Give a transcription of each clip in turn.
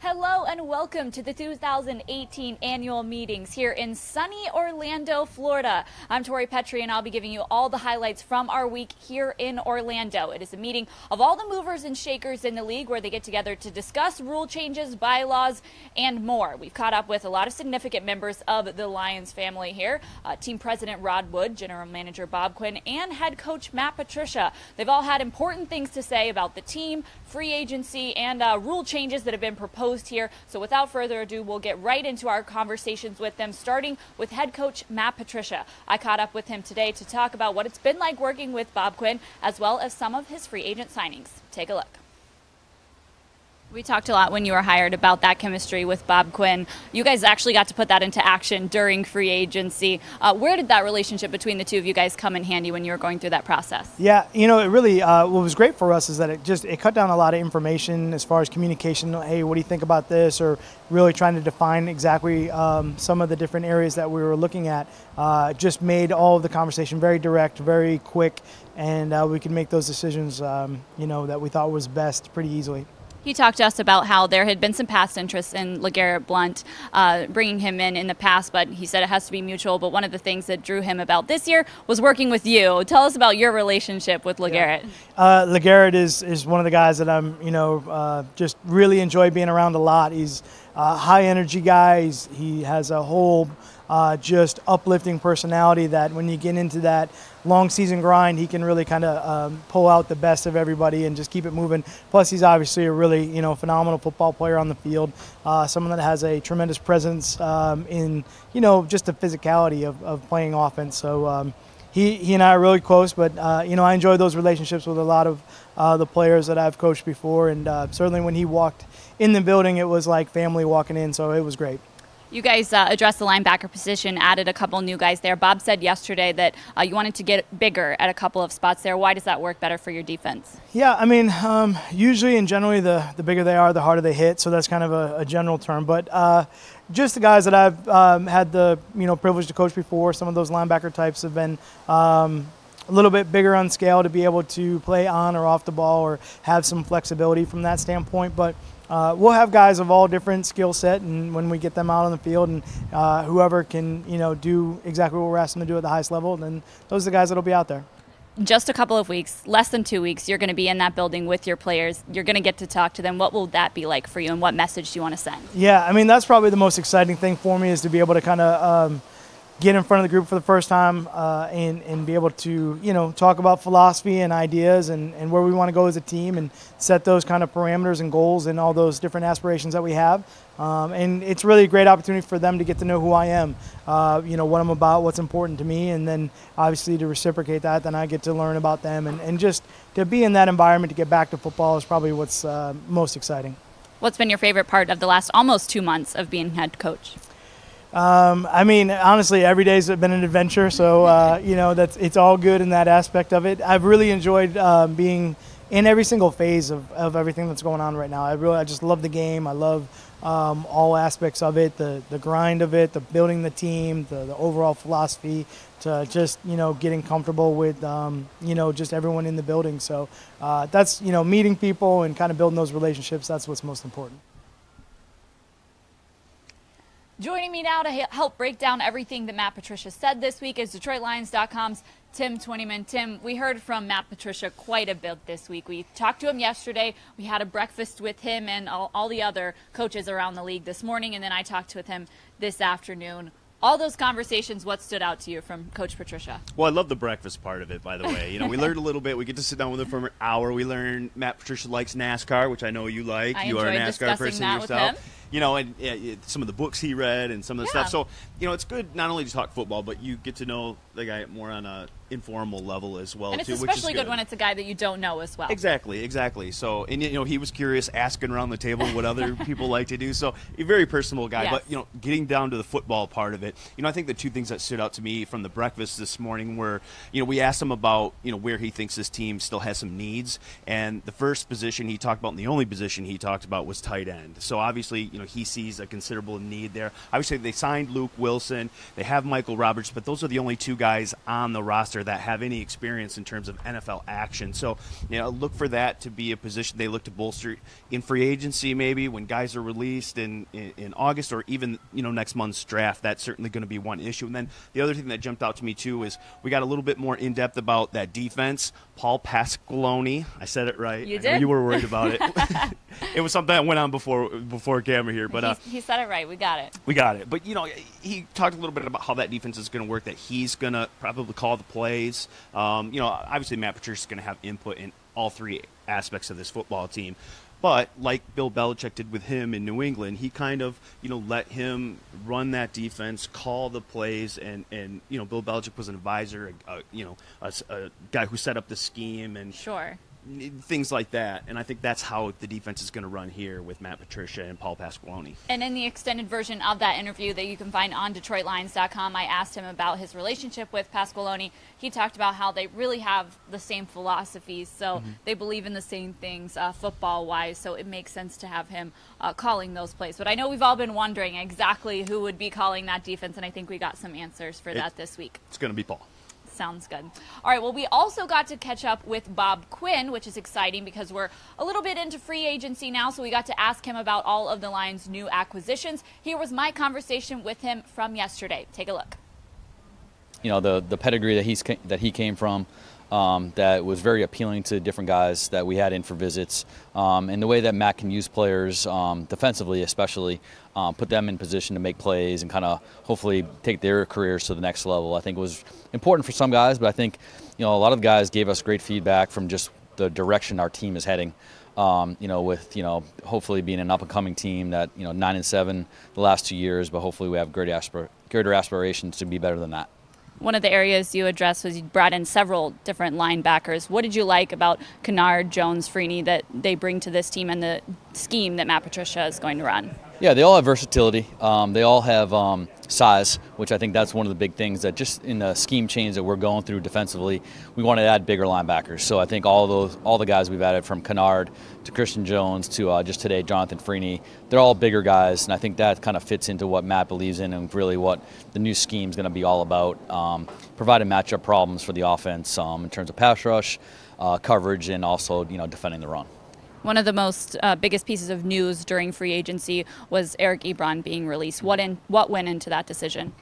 Hello and welcome to the 2018 annual meetings here in sunny Orlando, Florida. I'm Tori Petry and I'll be giving you all the highlights from our week here in Orlando. It is a meeting of all the movers and shakers in the league where they get together to discuss rule changes, bylaws, and more. We've caught up with a lot of significant members of the Lions family here. Team President Rod Wood, General Manager Bob Quinn, and Head Coach Matt Patricia. They've all had important things to say about the team, free agency, and rule changes that have been proposed here. So without further ado, we'll get right into our conversations with them, starting with head coach Matt Patricia. I caught up with him today to talk about what it's been like working with Bob Quinn, as well as some of his free agent signings. Take a look. We talked a lot when you were hired about that chemistry with Bob Quinn. You guys actually got to put that into action during free agency. Where did that relationship between the two of you guys come in handy when you were going through that process? Yeah, you know, it really, what was great for us is that it cut down a lot of information as far as communication. Hey, what do you think about this? Or really trying to define exactly some of the different areas that we were looking at. Just made all of the conversation very direct, very quick, and we could make those decisions, you know, that we thought was best pretty easily. He talked to us about how there had been some past interest in LeGarrette Blount, bringing him in the past, but he said it has to be mutual. But one of the things that drew him about this year was working with you. Tell us about your relationship with LeGarrette. Yeah. LeGarrette is one of the guys that I'm, you know, just really enjoy being around a lot. He's a high energy guy. He has a whole just uplifting personality that when you get into that long season grind, he can really kind of pull out the best of everybody and just keep it moving. Plus, he's obviously a really, you know, phenomenal football player on the field. Someone that has a tremendous presence in, you know, just the physicality of playing offense. So he and I are really close, but, you know, I enjoy those relationships with a lot of the players that I've coached before. And certainly when he walked in the building, it was like family walking in, so it was great. You guys addressed the linebacker position, added a couple new guys there. Bob said yesterday that you wanted to get bigger at a couple of spots there. Why does that work better for your defense? Yeah, I mean, usually and generally the bigger they are, the harder they hit, so that's kind of a general term. But just the guys that I've had the privilege to coach before, some of those linebacker types have been a little bit bigger on scale to be able to play on or off the ball or have some flexibility from that standpoint. But we'll have guys of all different skill set, and when we get them out on the field, and whoever can do exactly what we're asking them to do at the highest level, then those are the guys that'll be out there. Just a couple of weeks, less than 2 weeks, you're going to be in that building with your players. You're going to get to talk to them. What will that be like for you, and what message do you want to send? Yeah, I mean, that's probably the most exciting thing for me, is to be able to kind of get in front of the group for the first time and be able to, talk about philosophy and ideas and where we want to go as a team and set those kind of parameters and goals and all those different aspirations that we have. And it's really a great opportunity for them to get to know who I am, what I'm about, what's important to me, and then obviously to reciprocate that, then I get to learn about them. And just to be in that environment, to get back to football is probably what's most exciting. What's been your favorite part of the last almost 2 months of being head coach? I mean, honestly, every day's been an adventure, so it's all good in that aspect of it. I've really enjoyed being in every single phase of everything that's going on right now. I just love the game. I love all aspects of it, the grind of it, the building the team, the overall philosophy, to just getting comfortable with just everyone in the building. So that's meeting people and kind of building those relationships. That's what's most important. Joining me now to help break down everything that Matt Patricia said this week is DetroitLions.com's Tim Twentyman. Tim, we heard from Matt Patricia quite a bit this week. We talked to him yesterday. We had a breakfast with him and all the other coaches around the league this morning, and then I talked with him this afternoon. All those conversations, what stood out to you from Coach Patricia? Well, I love the breakfast part of it, by the way. We learned a little bit. We get to sit down with him for an hour. We learned Matt Patricia likes NASCAR, which I know you like. You are a NASCAR person yourself. And some of the books he read and some of the stuff. So, it's good not only to talk football, but you get to know the guy more on a informal level as well. And it's too, especially which is good when it's a guy that you don't know as well. Exactly. So, and he was curious, asking around the table what other people like to do. So, a very personable guy. Yes. But, getting down to the football part of it, I think the two things that stood out to me from the breakfast this morning were, we asked him about, where he thinks this team still has some needs. And the first position he talked about, and the only position he talked about, was tight end. So, obviously, he sees a considerable need there. Obviously, they signed Luke Wilson. They have Michael Roberts, but those are the only two guys on the roster roster that have any experience in terms of NFL action. So, look for that to be a position they look to bolster in free agency, maybe when guys are released in August, or even next month's draft. That's certainly going to be one issue. And then the other thing that jumped out to me too is we got a little bit more in depth about that defense. Paul Pasqualoni, I said it right. You I did. know you were worried about it. It was something that went on before camera here, but he said it right. We got it. We got it. But he talked a little bit about how that defense is going to work. That he's going to probably call the plays. Obviously Matt Patricia is going to have input in all three aspects of this football team. But like Bill Belichick did with him in New England, he kind of, let him run that defense, call the plays, and Bill Belichick was an advisor, a guy who set up the scheme and sure. Things like that. And I think that's how the defense is going to run here with Matt Patricia and Paul Pasqualoni. And in the extended version of that interview that you can find on DetroitLions.com, I asked him about his relationship with Pasqualoni. He talked about how they really have the same philosophies, so they believe in the same things football-wise, so it makes sense to have him calling those plays. But I know we've all been wondering exactly who would be calling that defense, and I think we got some answers for that this week. It's going to be Paul. Sounds good. All right, well, we also got to catch up with Bob Quinn, which is exciting because we're a little bit into free agency now, so we got to ask him about all of the Lions' new acquisitions. Here was my conversation with him from yesterday. Take a look. The pedigree that he came from, that was very appealing to different guys that we had in for visits, and the way that Matt can use players defensively, especially, put them in position to make plays and kind of hopefully take their careers to the next level. I think was important for some guys, but I think a lot of guys gave us great feedback from just the direction our team is heading. With hopefully being an up-and-coming team that 9-7 the last 2 years, but hopefully we have greater aspirations to be better than that. One of the areas you addressed was you brought in several different linebackers. What did you like about Kennard, Jones, Freeney that they bring to this team and the scheme that Matt Patricia is going to run? Yeah, they all have versatility. They all have size, which I think that's one of the big things that just in the scheme change that we're going through defensively, we want to add bigger linebackers. So I think all the guys we've added, from Kennard to Christian Jones to just today Jonathan Freeney, they're all bigger guys, and I think that kind of fits into what Matt believes in and really what the new scheme is going to be all about, providing matchup problems for the offense in terms of pass rush, coverage, and also defending the run. One of the most biggest pieces of news during free agency was Eric Ebron being released. What went into that decision?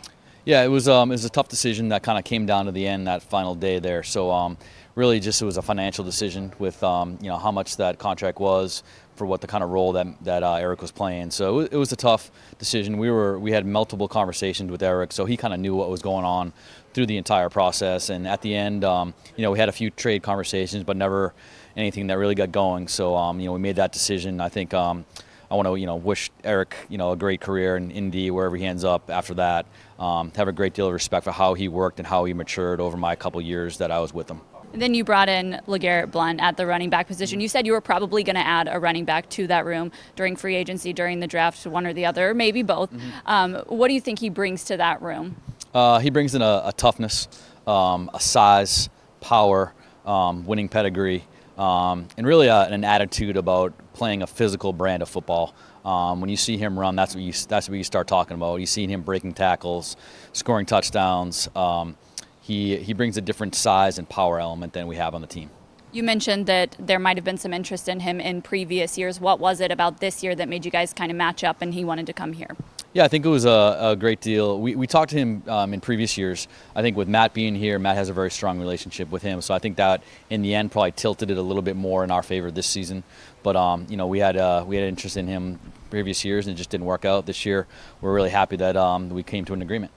Yeah, it was a tough decision that kind of came down to the end, that final day there. So really just it was a financial decision with how much that contract was for what the kind of role that Eric was playing. So it was a tough decision. We had multiple conversations with Eric, so he kind of knew what was going on through the entire process. And at the end, we had a few trade conversations, but never anything that really got going. So we made that decision. I think I want to wish Eric a great career in Indy, wherever he ends up after that. Have a great deal of respect for how he worked and how he matured over my couple years that I was with him. Then you brought in LeGarrette Blount at the running back position. You said you were probably going to add a running back to that room during free agency, during the draft, one or the other, maybe both. What do you think he brings to that room? He brings in a toughness, a size, power, winning pedigree, and really an attitude about playing a physical brand of football. When you see him run, that's what you start talking about. You see him breaking tackles, scoring touchdowns. He brings a different size and power element than we have on the team. You mentioned that there might have been some interest in him in previous years. What was it about this year that made you guys kind of match up and he wanted to come here? Yeah, I think it was a great deal. We talked to him in previous years. I think with Matt being here, Matt has a very strong relationship with him. So I think that in the end probably tilted it a little bit more in our favor this season. But we had interest in him previous years and it just didn't work out. This year, we're really happy that we came to an agreement.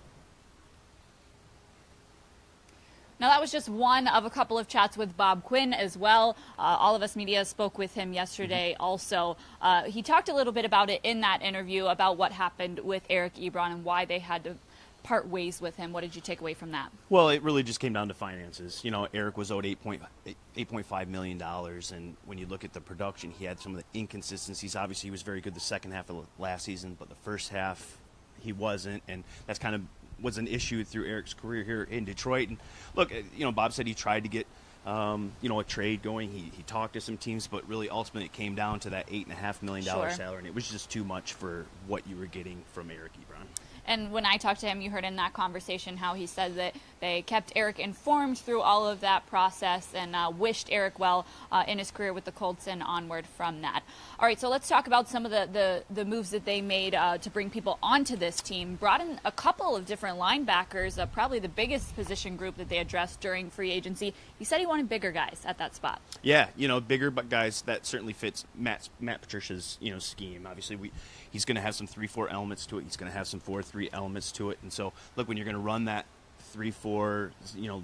Now, that was just one of a couple of chats with Bob Quinn as well. All of Us Media spoke with him yesterday also. He talked a little bit about it in that interview, about what happened with Eric Ebron and why they had to part ways with him. What did you take away from that? Well, it really just came down to finances. Eric was owed $8.5 million, and when you look at the production, he had some of the inconsistencies. Obviously, he was very good the second half of last season, but the first half he wasn't, and that's kind of was an issue through Eric's career here in Detroit. And look, Bob said he tried to get a trade going. He talked to some teams, but really ultimately it came down to that $8.5 million salary, and it was just too much for what you were getting from Eric Ebron. And when I talked to him, you heard in that conversation how he said that they kept Eric informed through all of that process and wished Eric well in his career with the Colts and onward from that. All right, so let's talk about some of the moves that they made to bring people onto this team. Brought in a couple of different linebackers, probably the biggest position group that they addressed during free agency. He said he wanted bigger guys at that spot. Yeah, bigger guys. That certainly fits Matt Patricia's scheme. Obviously, he's going to have some 3-4 elements to it. He's going to have some 4-3 elements to it. And so, look, when you're going to run that 3-4,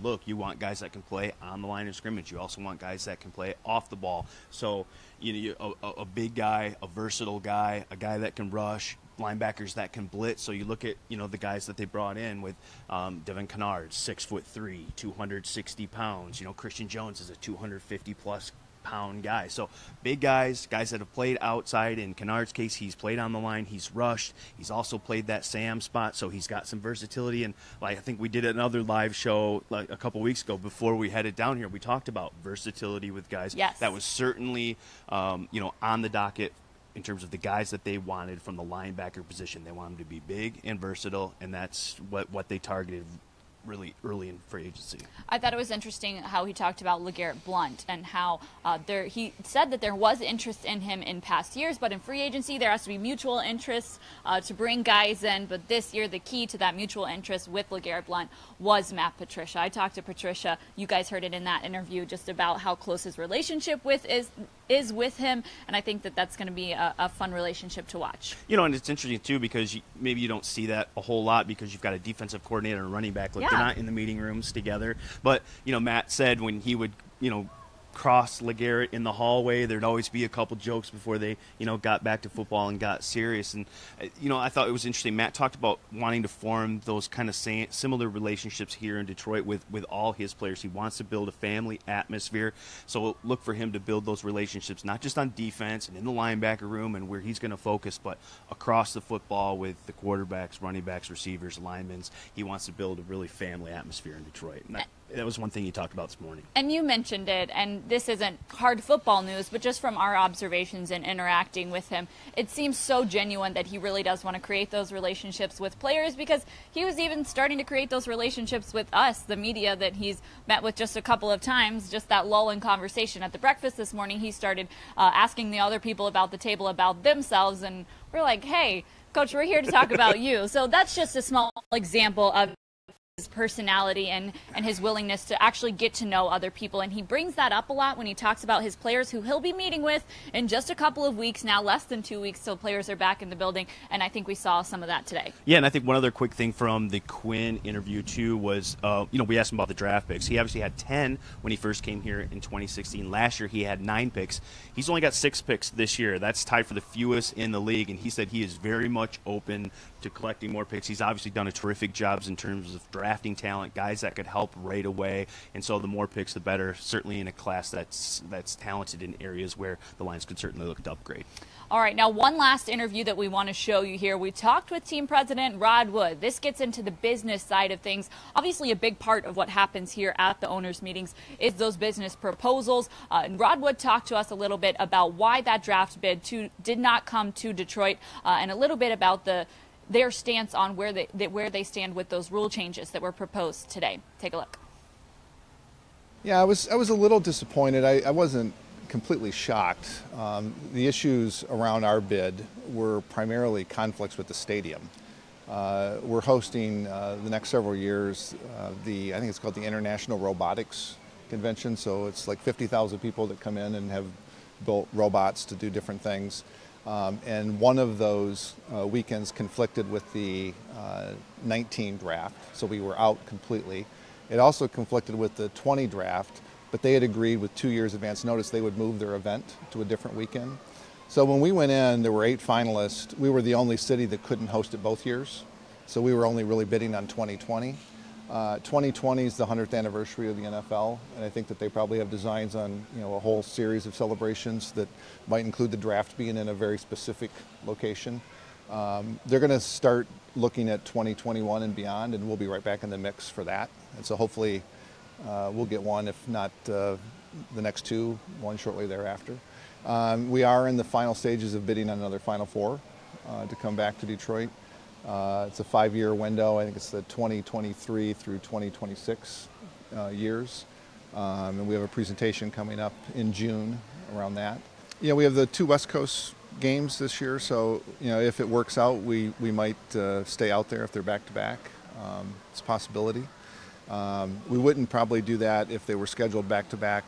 look, you want guys that can play on the line of scrimmage. You also want guys that can play off the ball. So, a big guy, a versatile guy, a guy that can rush, linebackers that can blitz. So you look at, the guys that they brought in with Devin Kennard, 6'3", 260 pounds. Christian Jones is a 250-plus pound guy. So big guys that have played outside. In Kennard's case, he's played on the line. He's rushed. He's also played that Sam spot, so he's got some versatility. And I think we did another live show a couple weeks ago before we headed down here. We talked about versatility with guys. Yes. That was certainly, on the docket in terms of the guys that they wanted from the linebacker position. They want them to be big and versatile, and that's what they targeted really early in free agency. I thought it was interesting how he talked about LeGarrette Blount and how he said that there was interest in him in past years, but in free agency there has to be mutual interest to bring guys in. But this year the key to that mutual interest with LeGarrette Blount was Matt Patricia. I talked to Patricia. You guys heard it in that interview just about how close his relationship is with him, and I think that that's going to be a fun relationship to watch. And it's interesting too because maybe you don't see that a whole lot because you've got a defensive coordinator and a running back. They're not in the meeting rooms together. But, Matt said when he would, cross LeGarrette in the hallway, there'd always be a couple jokes before they, got back to football and got serious. And, I thought it was interesting. Matt talked about wanting to form those kind of similar relationships here in Detroit with all his players. He wants to build a family atmosphere. So look for him to build those relationships, not just on defense and in the linebacker room and where he's going to focus, but across the football with the quarterbacks, running backs, receivers, linemen. He wants to build a really family atmosphere in Detroit. And that was one thing he talked about this morning. And you mentioned it, and this isn't hard football news, but just from our observations and interacting with him, it seems so genuine that he really does want to create those relationships with players, because he was even starting to create those relationships with us, the media that he's met with just a couple of times. Just that lull in conversation at the breakfast this morning, he started asking the other people about the table about themselves, and we're like, hey, Coach, we're here to talk about you. So that's just a small example of his personality and his willingness to actually get to know other people. And he brings that up a lot when he talks about his players who he'll be meeting with in just a couple of weeks now, less than 2 weeks till players are back in the building. And I think we saw some of that today. Yeah, and I think one other quick thing from the Quinn interview too was, we asked him about the draft picks. He obviously had 10 when he first came here in 2016. Last year he had 9 picks. He's only got 6 picks this year. That's tied for the fewest in the league. And he said he is very much open to collecting more picks. He's obviously done a terrific job in terms of drafting talent, guys that could help right away, and so the more picks the better, certainly in a class that's talented in areas where the Lions could certainly look to upgrade. All right, now one last interview that we want to show you here. We talked with team president Rod Wood. This gets into the business side of things. Obviously a big part of what happens here at the owners' meetings is those business proposals. And Rod Wood talked to us a little bit about why that draft bid did not come to Detroit, and a little bit about their stance on where they stand with those rule changes that were proposed today. Take a look. Yeah, I was a little disappointed. I wasn't completely shocked. The issues around our bid were primarily conflicts with the stadium. We're hosting the next several years I think it's called the International Robotics Convention. So it's like 50,000 people that come in and have built robots to do different things. And one of those weekends conflicted with the 19 draft, so we were out completely. It also conflicted with the 20 draft, but they had agreed with 2 years advance notice they would move their event to a different weekend. So when we went in, there were 8 finalists. We were the only city that couldn't host it both years, so we were only really bidding on 2020. 2020 is the 100th anniversary of the NFL, and I think that they probably have designs on a whole series of celebrations that might include the draft being in a very specific location. They're going to start looking at 2021 and beyond, and we'll be right back in the mix for that. And so hopefully we'll get one, if not the next 2, one shortly thereafter. We are in the final stages of bidding on another Final Four to come back to Detroit. It's a 5-year window. I think it's the 2023 through 2026 years. And we have a presentation coming up in June around that. We have the 2 West Coast games this year, so if it works out, we might stay out there if they're back-to-back. It's a possibility. We wouldn't probably do that if they were scheduled back-to-back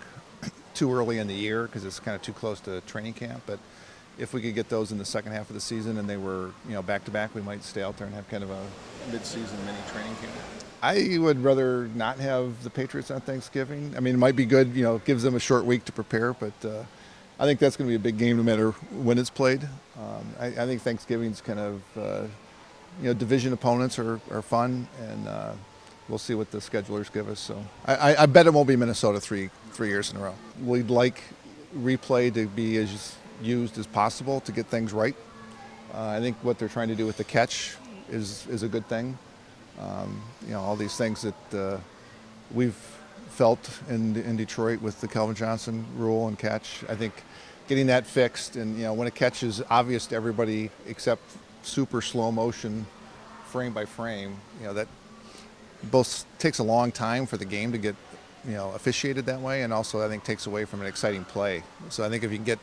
too early in the year, because it's kind of too close to training camp. But if we could get those in the second half of the season and they were back-to-back, we might stay out there and have kind of a mid-season mini training camp. I would rather not have the Patriots on Thanksgiving. I mean, it might be good, gives them a short week to prepare, but I think that's going to be a big game no matter when it's played. I think Thanksgiving's kind of, division opponents are fun, and we'll see what the schedulers give us. So I bet it won't be Minnesota three years in a row. We'd like replay to be as used as possible to get things right. I think what they're trying to do with the catch is a good thing. All these things that we've felt in Detroit with the Calvin Johnson rule and catch. I think getting that fixed, and when a catch is obvious to everybody except super slow motion, frame by frame, that both takes a long time for the game to get officiated that way, and also I think takes away from an exciting play. So I think if you can get,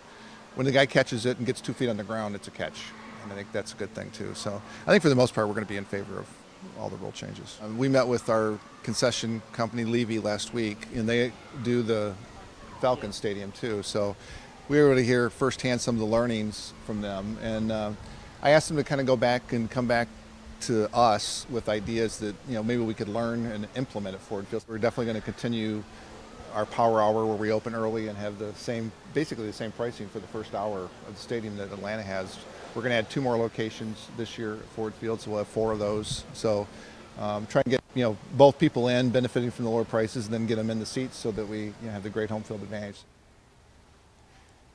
when the guy catches it and gets 2 feet on the ground, it's a catch, and I think that's a good thing too. So I think for the most part we're going to be in favor of all the rule changes. We met with our concession company Levy last week, and they do the Falcon Stadium too. So we were able to hear firsthand some of the learnings from them, and I asked them to kind of go back and come back to us with ideas that maybe we could learn and implement at Ford Field. We're definitely going to continue our power hour where we open early and have basically the same pricing for the first hour of the stadium that Atlanta has. We're going to add 2 more locations this year at Ford Field, so we'll have 4 of those. So try and get both people in, benefiting from the lower prices, and then get them in the seats so that we have the great home field advantage.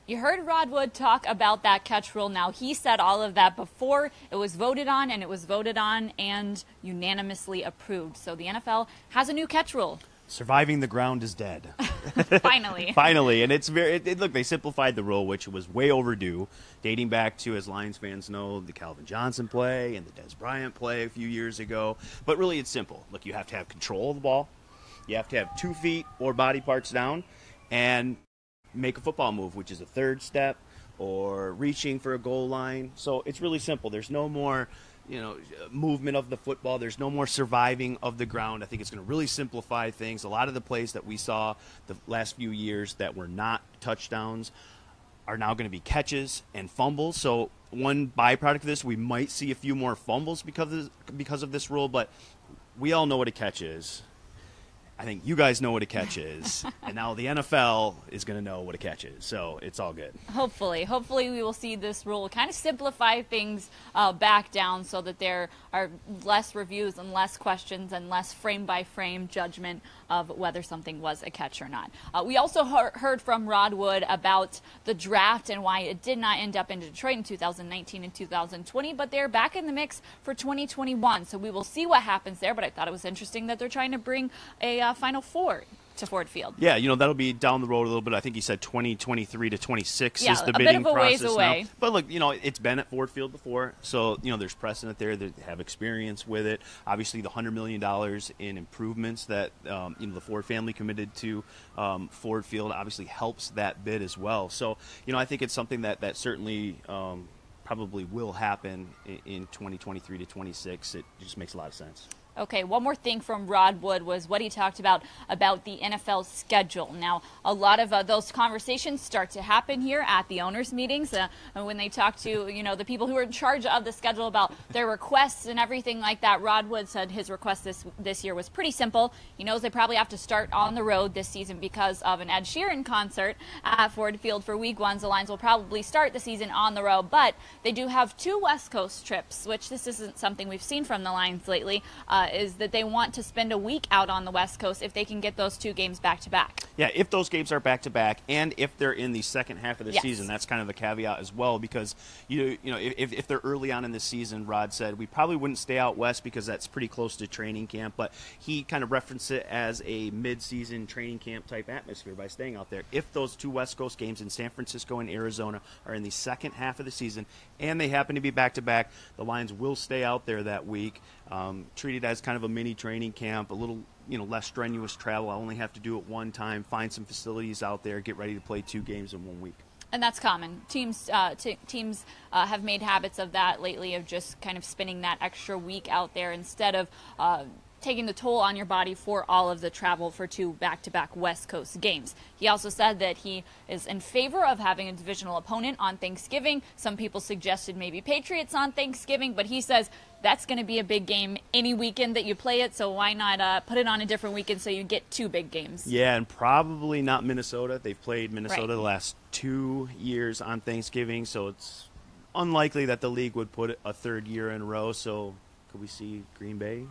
You heard Rod Wood talk about that catch rule. Now, he said all of that before it was voted on, and it was voted on and unanimously approved. So the NFL has a new catch rule. Surviving the ground is dead. Finally. Finally. And it's look, they simplified the rule, which was way overdue, dating back to, as Lions fans know, the Calvin Johnson play and the Des Bryant play a few years ago. But really, it's simple. Look, you have to have control of the ball. You have to have 2 feet or body parts down and make a football move, which is a third step or reaching for a goal line. So it's really simple. There's no more movement of the football. There's no more surviving of the ground. I think it's going to really simplify things. A lot of the plays that we saw the last few years that were not touchdowns are now going to be catches and fumbles. So one byproduct of this, we might see a few more fumbles because of this rule, but we all know what a catch is. I think you guys know what a catch is, and now the NFL is going to know what a catch is, so it's all good. Hopefully we will see this rule kind of simplify things back down so that there are less reviews and less questions and less frame-by-frame judgment of whether something was a catch or not. We also heard from Rod Wood about the draft and why it did not end up in Detroit in 2019 and 2020, but they're back in the mix for 2021, so we will see what happens there. But I thought it was interesting that they're trying to bring a Final Four to Ford Field. Yeah, that'll be down the road a little bit. I think he said 2023 to 26 is the bidding process. Yeah, a bit of a ways away. Now. But look, it's been at Ford Field before, so there's precedent there. They have experience with it. Obviously, the $100 million in improvements that the Ford family committed to Ford Field obviously helps that bid as well. So I think it's something that certainly probably will happen in 2023 to 26. It just makes a lot of sense. Okay, one more thing from Rod Wood was what he talked about the NFL schedule. Now, a lot of those conversations start to happen here at the owners' meetings when they talk to, the people who are in charge of the schedule about their requests and everything like that. Rod Wood said his request this year was pretty simple. He knows they probably have to start on the road this season because of an Ed Sheeran concert at Ford Field for Week 1. The Lions will probably start the season on the road, but they do have 2 West Coast trips, which this isn't something we've seen from the Lions lately. Is that they want to spend a week out on the West Coast if they can get those 2 games back-to-back. Yeah, if those games are back-to-back, and if they're in the second half of the season, that's kind of a caveat as well, because if they're early on in the season, Rod said we probably wouldn't stay out west because that's pretty close to training camp, but he kind of referenced it as a mid-season training camp type atmosphere by staying out there. If those 2 West Coast games in San Francisco and Arizona are in the second half of the season, and they happen to be back-to-back, the Lions will stay out there that week, treated as kind of a mini training camp, a little less strenuous travel. I'll only have to do it one time, find some facilities out there, get ready to play 2 games in 1 week. And that's common. Teams have made habits of that lately, of just kind of spending that extra week out there instead of taking the toll on your body for all of the travel for 2 back-to-back West Coast games. He also said that he is in favor of having a divisional opponent on Thanksgiving. Some people suggested maybe Patriots on Thanksgiving, but he says that's going to be a big game any weekend that you play it, so why not put it on a different weekend so you get 2 big games? Yeah, and probably not Minnesota. They've played Minnesota the last 2 years on Thanksgiving, so it's unlikely that the league would put it a 3rd year in a row. So could we see Green Bay?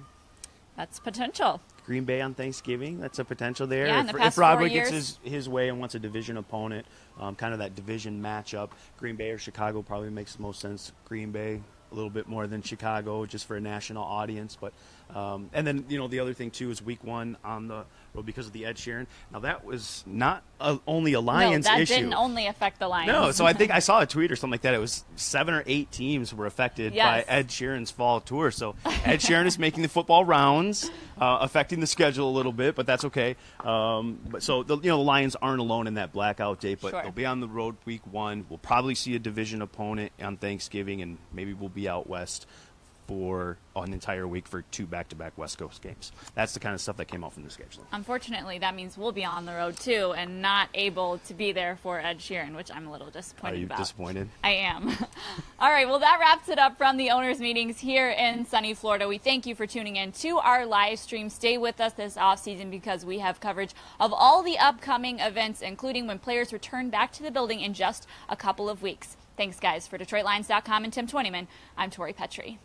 That's potential. Green Bay on Thanksgiving, that's a potential there. Yeah, if Rodway gets his way and wants a division opponent, kind of that division matchup, Green Bay or Chicago probably makes the most sense. Green Bay a little bit more than Chicago just for a national audience. But and then, the other thing, too, is week 1 on the road because of the Ed Sheeran. Now, that was not only a Lions issue. No, that didn't only affect the Lions. No, so I think I saw a tweet or something like that. It was 7 or 8 teams were affected by Ed Sheeran's fall tour. So Ed Sheeran is making the football rounds, affecting the schedule a little bit, but that's okay. But so the Lions aren't alone in that blackout date, but they'll be on the road week 1. We'll probably see a division opponent on Thanksgiving, and maybe we'll be out west for an entire week for 2 back-to-back West Coast games. That's the kind of stuff that came out from the schedule. Unfortunately, that means we'll be on the road, too, and not able to be there for Ed Sheeran, which I'm a little disappointed about. Are you disappointed? I am. All right, well, that wraps it up from the owners' meetings here in sunny Florida. We thank you for tuning in to our live stream. Stay with us this offseason because we have coverage of all the upcoming events, including when players return back to the building in just a couple of weeks. Thanks, guys. For DetroitLions.com and Tim Twentyman, I'm Tori Petry.